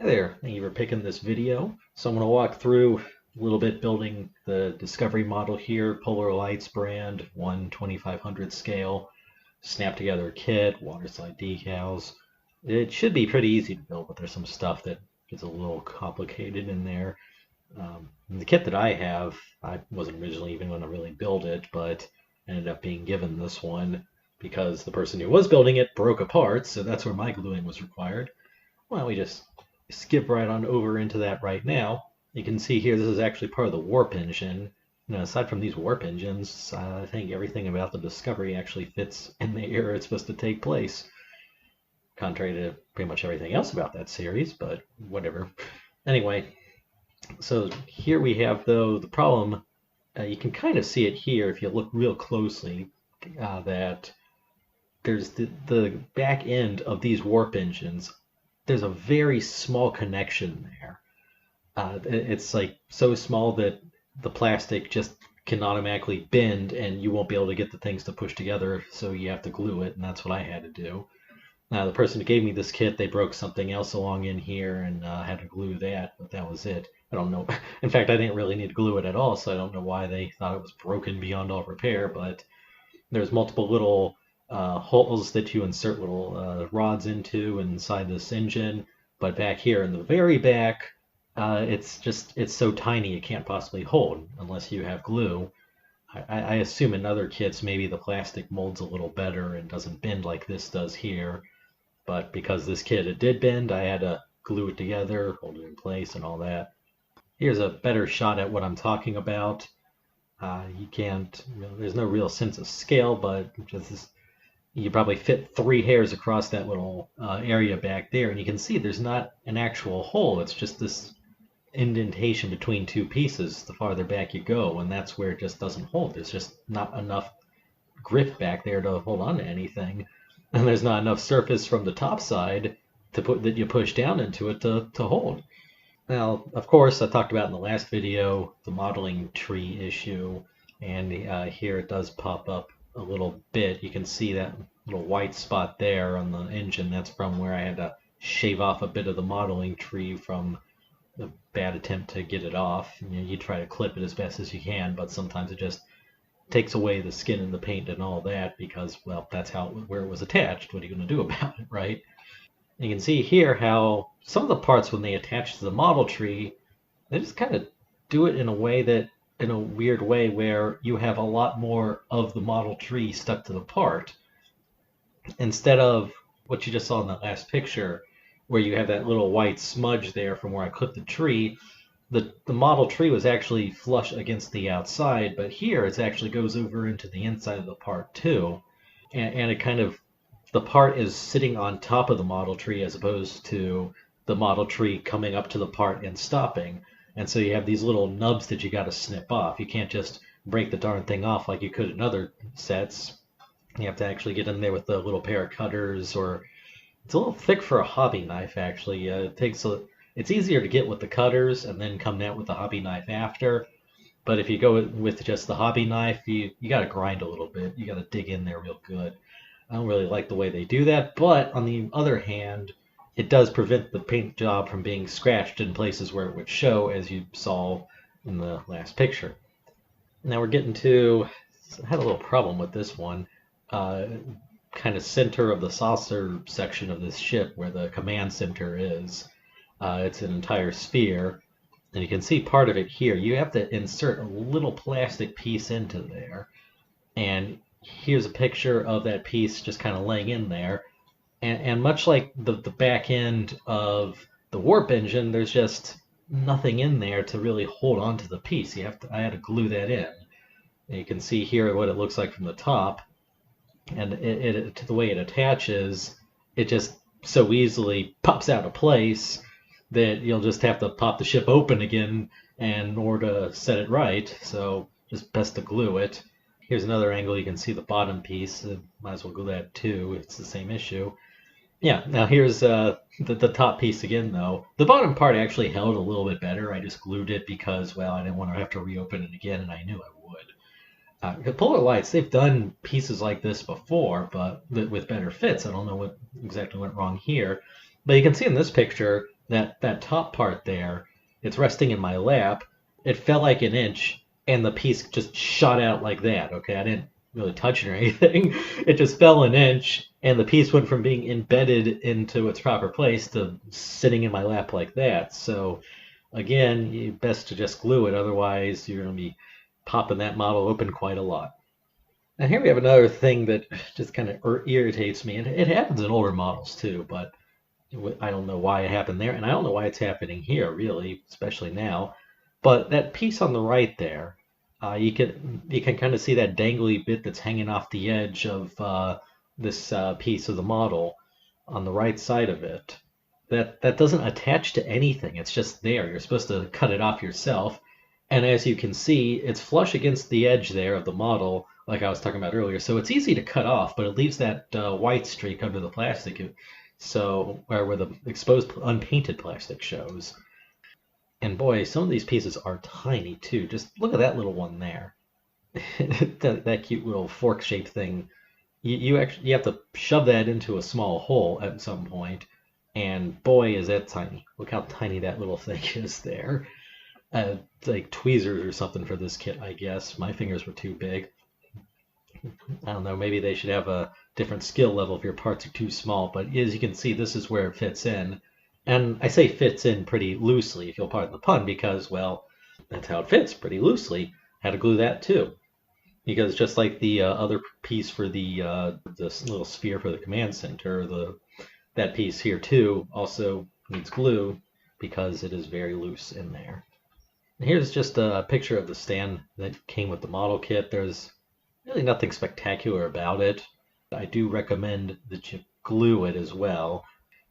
Hi there, thank you for picking this video. So I'm going to walk through a little bit building the Discovery model here, Polar Lights brand, 1/2500 scale, snap together kit, water slide decals. It should be pretty easy to build, but there's some stuff that gets a little complicated in there. The kit that I have, I wasn't originally even going to really build it, but ended up being given this one because the person who was building it broke apart, so that's where my gluing was required. Well, we just skip right on over into that right now. You can see here this is actually part of the warp engine. Aside from these warp engines, I think everything about the Discovery actually fits in the era it's supposed to take place. Contrary to pretty much everything else about that series, but whatever. Anyway, so here we have, though, the problem. You can kind of see it here if you look real closely, that there's the back end of these warp engines. There's a very small connection there. It's like so small that the plastic just can automatically bend and you won't be able to get the things to push together, so you have to glue it, and that's what I had to do. Now, the person who gave me this kit, they broke something else along in here and had to glue that, but that was it. I don't know. In fact, I didn't really need to glue it at all, so I don't know why they thought it was broken beyond all repair, but there's multiple little holes that you insert little rods into inside this engine. But back here in the very back, it's so tiny it can't possibly hold unless you have glue. I assume in other kits maybe the plastic molds a little better and doesn't bend like this does here. But because this kit it did bend, I had to glue it together, hold it in place, and all that. Here's a better shot at what I'm talking about. You can't, there's no real sense of scale, but just you probably fit 3 hairs across that little area back there, and you can see there's not an actual hole. It's just this indentation between two pieces the farther back you go, and that's where it just doesn't hold. There's just not enough grip back there to hold on to anything, and there's not enough surface from the top side to put that you push down into it to hold. Now, of course, I talked about in the last video the modeling tree issue, and here it does pop up a little bit. You can see that little white spot there on the engine. That's from where I had to shave off a bit of the modeling tree from a bad attempt to get it off. You try to clip it as best as you can, but sometimes it just takes away the skin and the paint and all that because, well, that's where it was attached. What are you going to do about it, right? You can see here how some of the parts, when they attach to the model tree, they just kind of do it in a way that, in a weird way, where you have a lot more of the model tree stuck to the part instead of what you just saw in that last picture, where you have that little white smudge there from where I clipped the tree. The model tree was actually flush against the outside, but here it actually goes over into the inside of the part too, and it kind of, the part is sitting on top of the model tree as opposed to the model tree coming up to the part and stopping. And so you have these little nubs that you got to snip off. You can't just break the darn thing off like you could in other sets. You have to actually get in there with a little pair of cutters, or it's a little thick for a hobby knife actually. It's easier to get with the cutters and then come out with the hobby knife after. But if you go with just the hobby knife, you got to grind a little bit. You got to dig in there real good. I don't really like the way they do that, but on the other hand, it does prevent the paint job from being scratched in places where it would show, as you saw in the last picture. Now we're getting to, I had a little problem with this one, kind of center of the saucer section of this ship where the command center is. It's an entire sphere, and you can see part of it here. You have to insert a little plastic piece into there, and here's a picture of that piece just kind of laying in there. And much like the back end of the warp engine, there's just nothing in there to really hold on to the piece. I had to glue that in. And you can see here what it looks like from the top, and the way it attaches, it just so easily pops out of place that you'll just have to pop the ship open again in order to set it right. So just best to glue it. Here's another angle. You can see the bottom piece. Might as well glue that too. It's the same issue. Yeah, now here's the top piece again, though. The bottom part actually held a little bit better. I just glued it because, well, I didn't want to have to reopen it again, and I knew I would. Polar Lights, they've done pieces like this before, but with better fits. I don't know what exactly went wrong here. But you can see in this picture, that top part there, it's resting in my lap. It fell like an inch, and the piece just shot out like that. Okay, I didn't really touch it or anything. It just fell an inch, and the piece went from being embedded into its proper place to sitting in my lap like that. So again, best to just glue it, otherwise you're going to be popping that model open quite a lot. And here we have another thing that just kind of irritates me, and it happens in older models too, but I don't know why it happened there, and I don't know why it's happening here, really, especially now. But that piece on the right there, you can kind of see that dangly bit that's hanging off the edge of this piece of the model on the right side of it. That doesn't attach to anything. It's just there. You're supposed to cut it off yourself. And as you can see, it's flush against the edge there of the model, like I was talking about earlier. So it's easy to cut off, but it leaves that white streak under the plastic, so where the exposed unpainted plastic shows. And boy, some of these pieces are tiny too. Just look at that little one there. that cute little fork-shaped thing. You have to shove that into a small hole at some point, and boy, is that tiny. Look how tiny that little thing is there. It's like tweezers or something for this kit, I guess. My fingers were too big. I don't know, maybe they should have a different skill level if your parts are too small, but as you can see, this is where it fits in. And I say fits in pretty loosely, if you'll pardon the pun, because, well, that's how it fits, pretty loosely. Had to glue that too. Because just like the other piece for this little sphere for the command center, that piece here too also needs glue because it is very loose in there. And here's just a picture of the stand that came with the model kit. There's really nothing spectacular about it. I do recommend that you glue it as well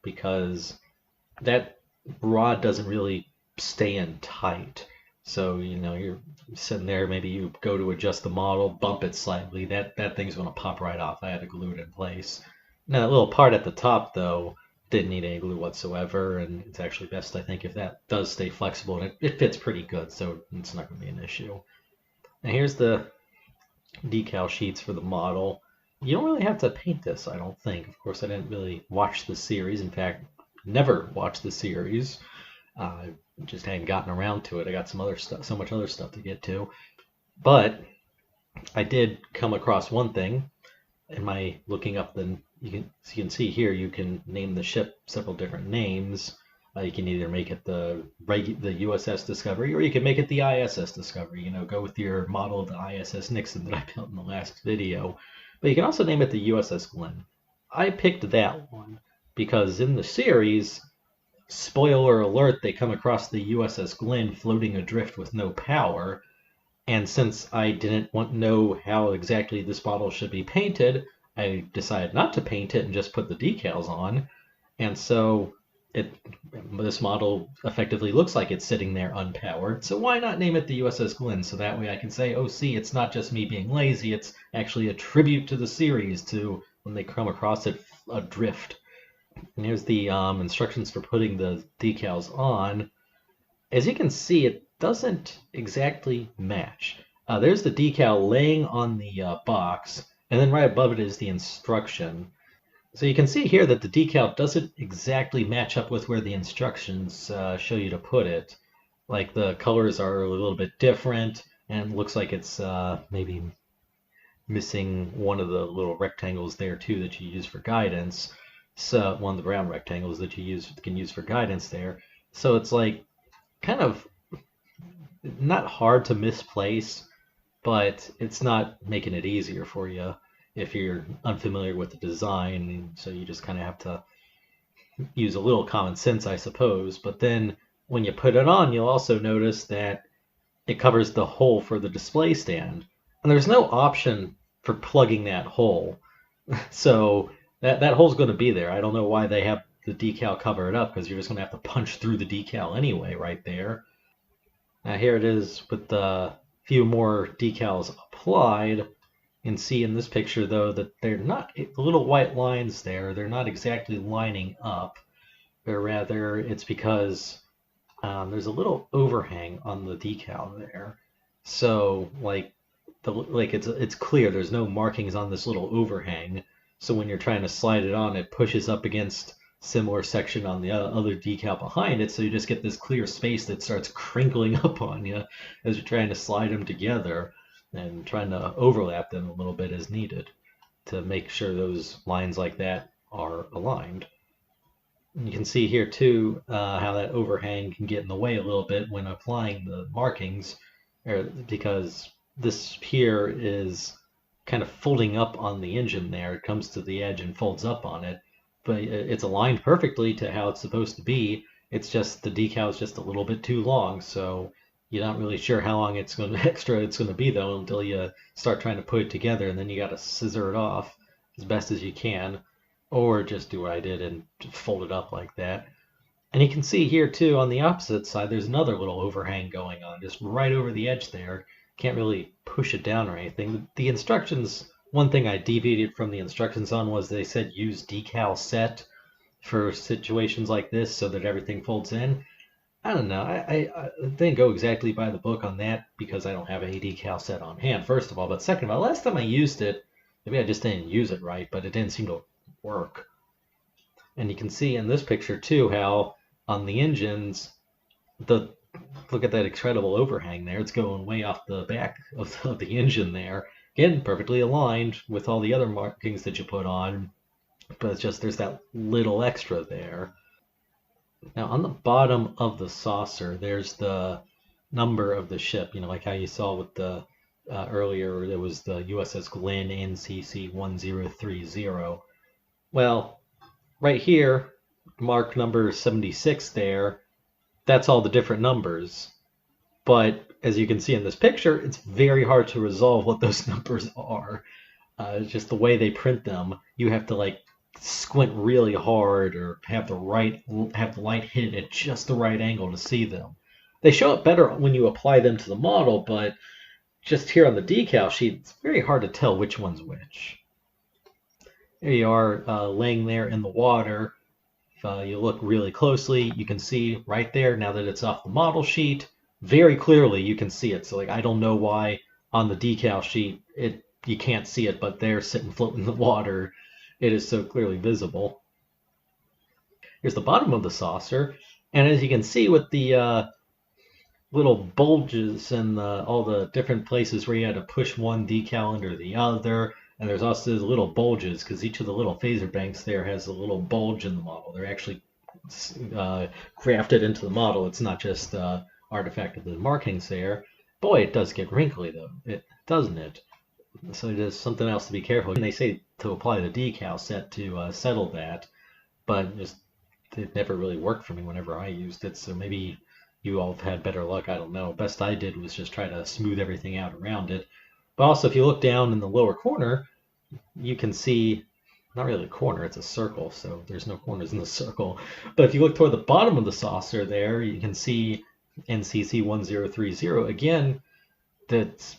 because that rod doesn't really stay in tight. So, you're sitting there, maybe you go to adjust the model, bump it slightly, that thing's going to pop right off. I had to glue it in place. Now, that little part at the top, though, didn't need any glue whatsoever, and it's actually best, I think, if that does stay flexible, and it fits pretty good, so it's not going to be an issue. Now, here's the decal sheets for the model. You don't really have to paint this, I don't think. Of course, I didn't really watch the series. In fact, never watched the series. Just hadn't gotten around to it. I got some other stuff, so much other stuff to get to. But I did come across one thing. In my looking up, you can see here, you can name the ship several different names. You can either make it the USS Discovery, or you can make it the ISS Discovery. Go with your model of the ISS Nixon that I built in the last video. But you can also name it the USS Glenn. I picked that one because in the series, spoiler alert, they come across the USS Glenn floating adrift with no power. And since I didn't know how exactly this model should be painted, I decided not to paint it and just put the decals on. And so this model effectively looks like it's sitting there unpowered. So why not name it the USS Glenn? So that way I can say, oh, see, it's not just me being lazy. It's actually a tribute to the series, to when they come across it adrift. And here's the instructions for putting the decals on. As you can see, it doesn't exactly match. There's the decal laying on the box, and then right above it is the instruction. So you can see here that the decal doesn't exactly match up with where the instructions show you to put it. Like the colors are a little bit different, and it looks like it's maybe missing one of the little rectangles there too that you use for guidance. So one of the brown rectangles that you can use for guidance there. So it's like kind of not hard to misplace, but it's not making it easier for you if you're unfamiliar with the design. So you just kind of have to use a little common sense, I suppose. But then when you put it on, you'll also notice that it covers the hole for the display stand. And there's no option for plugging that hole. So that hole's going to be there. I don't know why they have the decal cover it up, because you're just going to have to punch through the decal anyway right there. Now here it is with the few more decals applied. You can see in this picture though that they're not, the little white lines there, they're not exactly lining up, or rather it's because there's a little overhang on the decal there. So it's clear there's no markings on this little overhang. So when you're trying to slide it on, it pushes up against similar section on the other decal behind it, so you just get this clear space that starts crinkling up on you as you're trying to slide them together and trying to overlap them a little bit as needed to make sure those lines like that are aligned. And you can see here too how that overhang can get in the way a little bit when applying the markings, because this here is kind of folding up on the engine there. It comes to the edge and folds up on it, but it's aligned perfectly to how it's supposed to be. It's just the decal is just a little bit too long, so you're not really sure how long it's going to extra it's going to be though until you start trying to put it together, and then you got to scissor it off as best as you can, or just do what I did and fold it up like that. And you can see here too on the opposite side, there's another little overhang going on, just right over the edge there. Can't really push it down or anything. The instructions, one thing I deviated from the instructions on was they said use decal set for situations like this so that everything folds in. I don't know. I didn't go exactly by the book on that because I don't have a decal set on hand, first of all. But second of all, last time I used it, maybe I just didn't use it right, but it didn't seem to work. And you can see in this picture too how on the engines, look at that incredible overhang there. It's going way off the back of the engine there. Again, perfectly aligned with all the other markings that you put on, but it's just there's that little extra there. Now on the bottom of the saucer, there's the number of the ship. You know, like how you saw with the earlier, there was the USS Glenn NCC 1030. Well, right here, mark number 76 there, that's all the different numbers. But as you can see in this picture, it's very hard to resolve what those numbers are. Just the way they print them, you have to like squint really hard or have the light hit at just the right angle to see them. They show up better when you apply them to the model, but just here on the decal sheet, it's very hard to tell which one's which. There you are, laying there in the water. If you look really closely, you can see right there, now that it's off the model sheet, very clearly you can see it. So like I don't know why on the decal sheet you can't see it, but they're sitting floating in the water. It is so clearly visible. Here's the bottom of the saucer, and as you can see with the little bulges and all the different places where you had to push one decal under the other, and there's also little bulges because each of the little phaser banks there has a little bulge in the model. They're actually grafted into the model. It's not just artifact of the markings there. Boy, it does get wrinkly though, doesn't it? So there's something else to be careful. And they say to apply the decal set to settle that, but just it never really worked for me whenever I used it. So maybe you all have had better luck. I don't know. Best I did was just try to smooth everything out around it. But also, if you look down in the lower corner, you can see, not really a corner, it's a circle, so there's no corners in the circle. But if you look toward the bottom of the saucer there, you can see NCC 1030. Again, that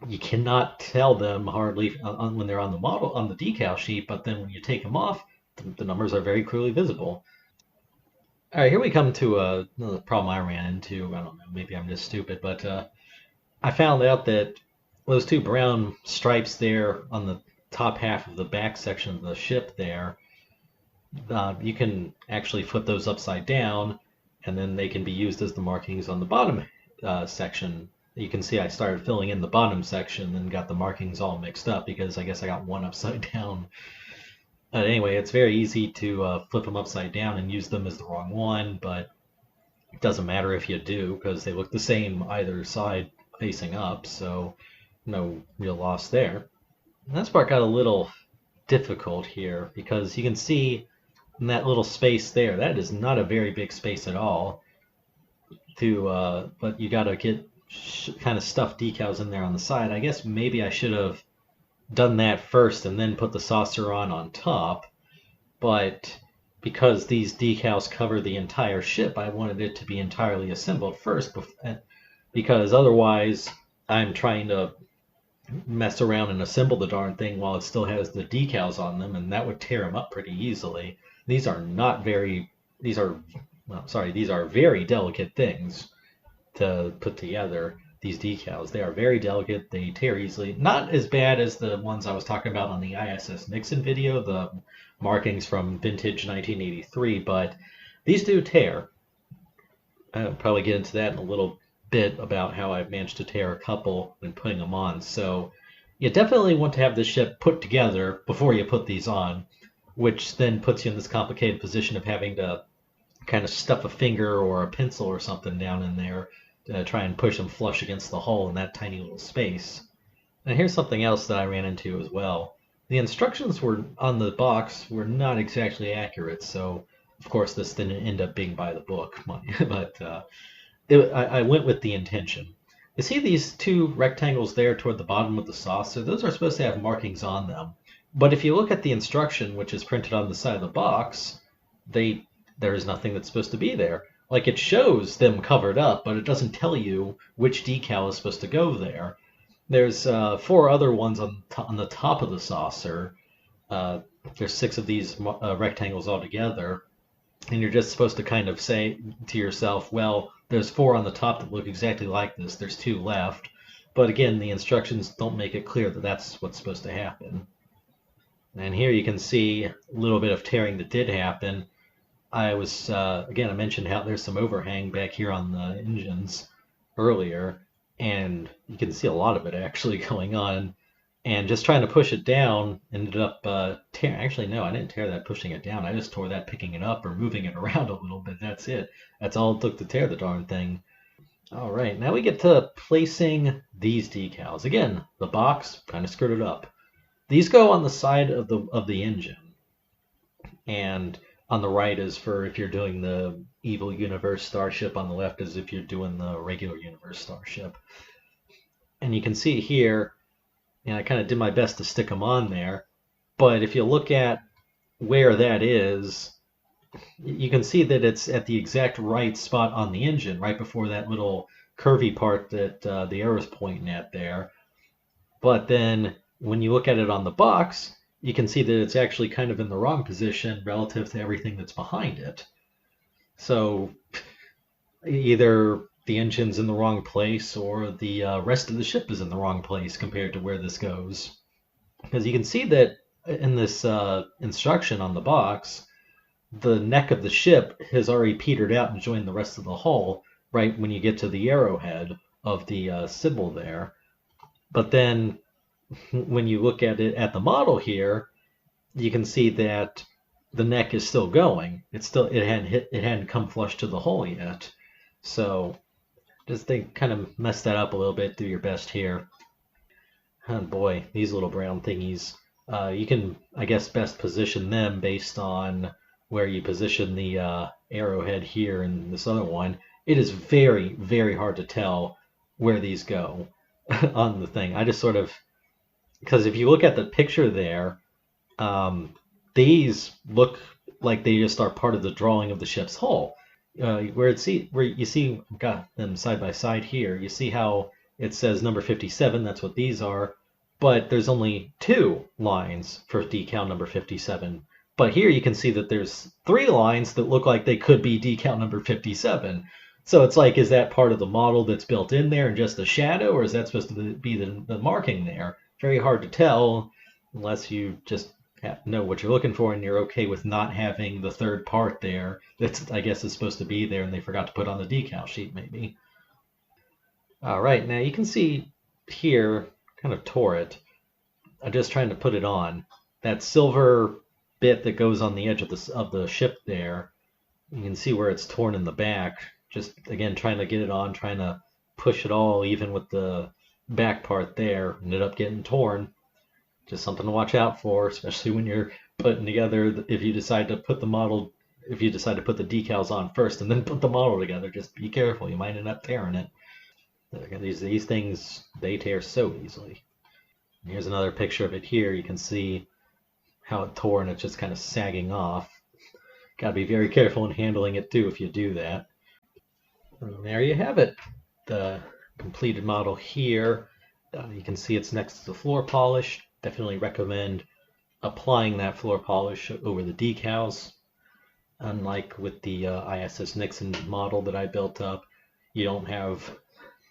you cannot tell them hardly when they're on the model, on the decal sheet, but then when you take them off, the numbers are very clearly visible. All right, here we come to another problem I ran into. I don't know, maybe I'm just stupid, but I found out that those two brown stripes there on the top half of the back section of the ship there, you can actually flip those upside down, and then they can be used as the markings on the bottom section. You can see I started filling in the bottom section and got the markings all mixed up because I guess I got one upside down. Anyway, it's very easy to flip them upside down and use them as the wrong one, but it doesn't matter if you do because they look the same either side facing up, so no real loss there. And this part got a little difficult here because you can see in that little space there, that is not a very big space at all. But you got to get kind of stuffed decals in there on the side. I guess maybe I should have done that first and then put the saucer on top, but because these decals cover the entire ship, I wanted it to be entirely assembled first, because otherwise I'm trying to mess around and assemble the darn thing while it still has the decals on them, and that would tear them up pretty easily. These are very delicate things to put together. these decals. They are very delicate. They tear easily. Not as bad as the ones I was talking about on the ISS Nixon video, the markings from vintage 1983, but these do tear. I'll probably get into that in a little bit about how I've managed to tear a couple when putting them on. So you definitely want to have this ship put together before you put these on, which then puts you in this complicated position of having to kind of stuff a finger or a pencil or something down in there to try and push them flush against the hull in that tiny little space. And here's something else that I ran into as well. The instructions were on the box were not exactly accurate, so of course this didn't end up being by the book, but I went with the intention. You see these two rectangles there toward the bottom of the saucer? Those are supposed to have markings on them. But if you look at the instruction, which is printed on the side of the box, there is nothing that's supposed to be there. Like it shows them covered up, but it doesn't tell you which decal is supposed to go there. There's 4 other ones on the top of the saucer. There's 6 of these rectangles altogether, and you're just supposed to kind of say to yourself, well, there's 4 on the top that look exactly like this. There's 2 left. But again, the instructions don't make it clear that that's what's supposed to happen. And here you can see a little bit of tearing that did happen. I mentioned how there's some overhang back here on the engines earlier, and you can see a lot of it actually going on. And just trying to push it down ended up tearing. Actually, no, I didn't tear that pushing it down. I just tore that picking it up or moving it around a little bit. That's it. That's all it took to tear the darn thing. All right, now we get to placing these decals. Again, the box kind of screwed it up. These go on the side of the engine, and on the right is for if you're doing the Evil Universe starship. On the left is if you're doing the regular Universe starship. And you can see here, and I kind of did my best to stick them on there, but if you look at where that is, you can see that it's at the exact right spot on the engine, right before that little curvy part that the arrow's pointing at there. But then when you look at it on the box, you can see that it's actually kind of in the wrong position relative to everything that's behind it. So either the engine's in the wrong place or the rest of the ship is in the wrong place compared to where this goes. Because you can see that in this instruction on the box, the neck of the ship has already petered out and joined the rest of the hull right when you get to the arrowhead of the symbol there. But then when you look at it at the model here, you can see that the neck is still going. It hadn't come flush to the hull yet. So just kind of mess that up a little bit. Do your best here. Oh boy, these little brown thingies. You can, I guess, best position them based on where you position the arrowhead here and this other one. It is very, very hard to tell where these go on the thing. I just sort of, because if you look at the picture there, these look like they just are part of the drawing of the ship's hull. Where you see, I've got them side by side here. You see how it says number 57. That's what these are. But there's only 2 lines for decal number 57. But here you can see that there's 3 lines that look like they could be decal number 57. So it's like, is that part of the model that's built in there and just a shadow, or is that supposed to be the marking there? Very hard to tell unless you just know what you're looking for and you're okay with not having the third part there that's, I guess, is supposed to be there and they forgot to put on the decal sheet maybe. All right, now you can see here, kind of tore it. I'm just trying to put it on. That silver bit that goes on the edge of the ship there, you can see where it's torn in the back. Just, again, trying to get it on, trying to push it all even with the back part there. Ended up getting torn. Just something to watch out for, especially when you're putting together, if you decide to put the decals on first and then put the model together, just be careful. You might end up tearing it. These things, they tear so easily. And here's another picture of it here. You can see how it tore and it's just kind of sagging off. Got to be very careful in handling it too if you do that. And there you have it. The completed model here. You can see it's next to the floor polish. Definitely recommend applying that floor polish over the decals. Unlike with the ISS Nixon model that I built up, you don't have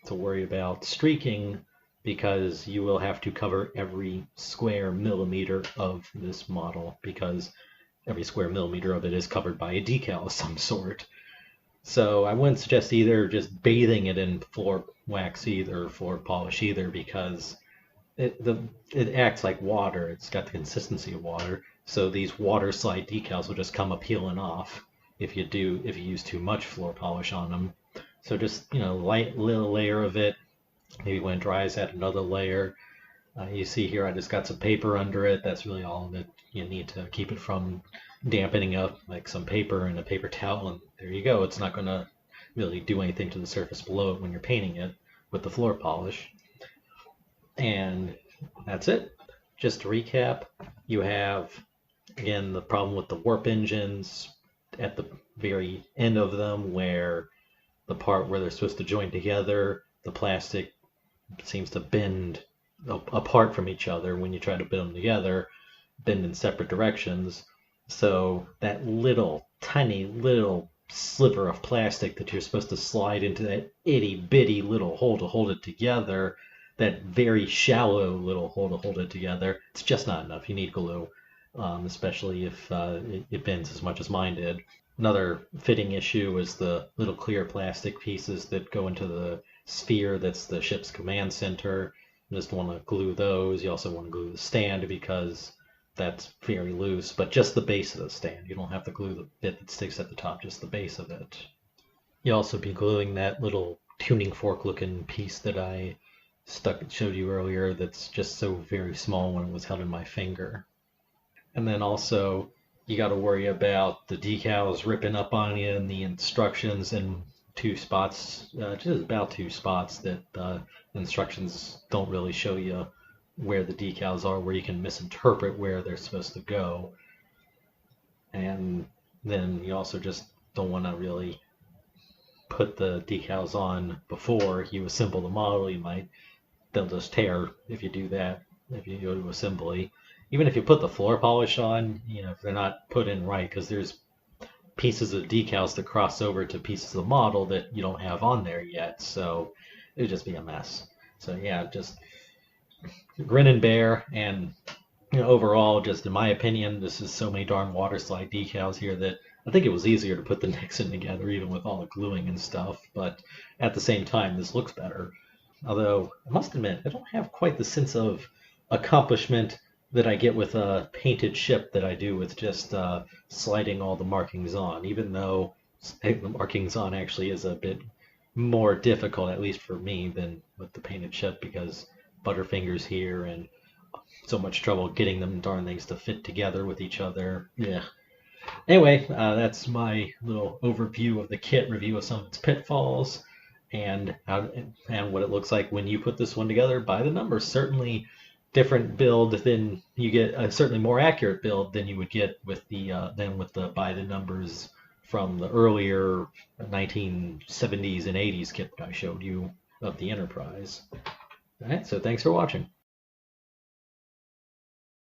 to worry about streaking because you will have to cover every square millimeter of this model because every square millimeter of it is covered by a decal of some sort. So I wouldn't suggest either just bathing it in floor wax either, or floor polish either, because it acts like water. It's got the consistency of water. So these water slide decals will just come up peeling off if you use too much floor polish on them. So just light little layer of it. Maybe when it dries, add another layer. You see here, I just got some paper under it. That's really all that you need to keep it from dampening up, like some paper and a paper towel, and there you go. It's not going to really do anything to the surface below it when you're painting it with the floor polish. And that's it. Just to recap, you have, again, the problem with the warp engines at the very end of them, where the part where they're supposed to join together, the plastic seems to bend apart from each other when you try to bend them together, bend in separate directions. So that little tiny little sliver of plastic that you're supposed to slide into that itty bitty little hole to hold it together, that very shallow little hole to hold it together, it's just not enough. You need glue, especially if it bends as much as mine did. Another fitting issue is the little clear plastic pieces that go into the sphere that's the ship's command center. You just want to glue those. You also want to glue the stand because that's very loose, but just the base of the stand. You don't have to glue the bit that sticks at the top, just the base of it. You'll also be gluing that little tuning fork looking piece that I showed you earlier that's just so very small when it was held in my finger. And then also you got to worry about the decals ripping up on you and the instructions in two spots, just about two spots that instructions don't really show you where the decals are, where you can misinterpret where they're supposed to go. And then you also just don't want to really put the decals on before you assemble the model. They'll just tear if you do that, if you go to assembly. Even if you put the floor polish on, if they're not put in right, because there's pieces of decals that cross over to pieces of the model that you don't have on there yet, so it would just be a mess. So yeah, just grin and bear, and overall, just in my opinion, this is so many darn water slide decals here that I think it was easier to put the Nixon together, even with all the gluing and stuff, but at the same time, this looks better. Although, I must admit, I don't have quite the sense of accomplishment that I get with a painted ship that I do with just sliding all the markings on, even though the markings on actually is a bit more difficult, at least for me, than with the painted ship, because butterfingers here and so much trouble getting them darn things to fit together with each other. Yeah. Anyway, that's my little overview of the kit, review of some of its pitfalls, and what it looks like when you put this one together by the numbers. Certainly different build than you get, certainly more accurate build than you would get with the by the numbers from the earlier 1970s and 80s kit that I showed you of the Enterprise. All right, so thanks for watching.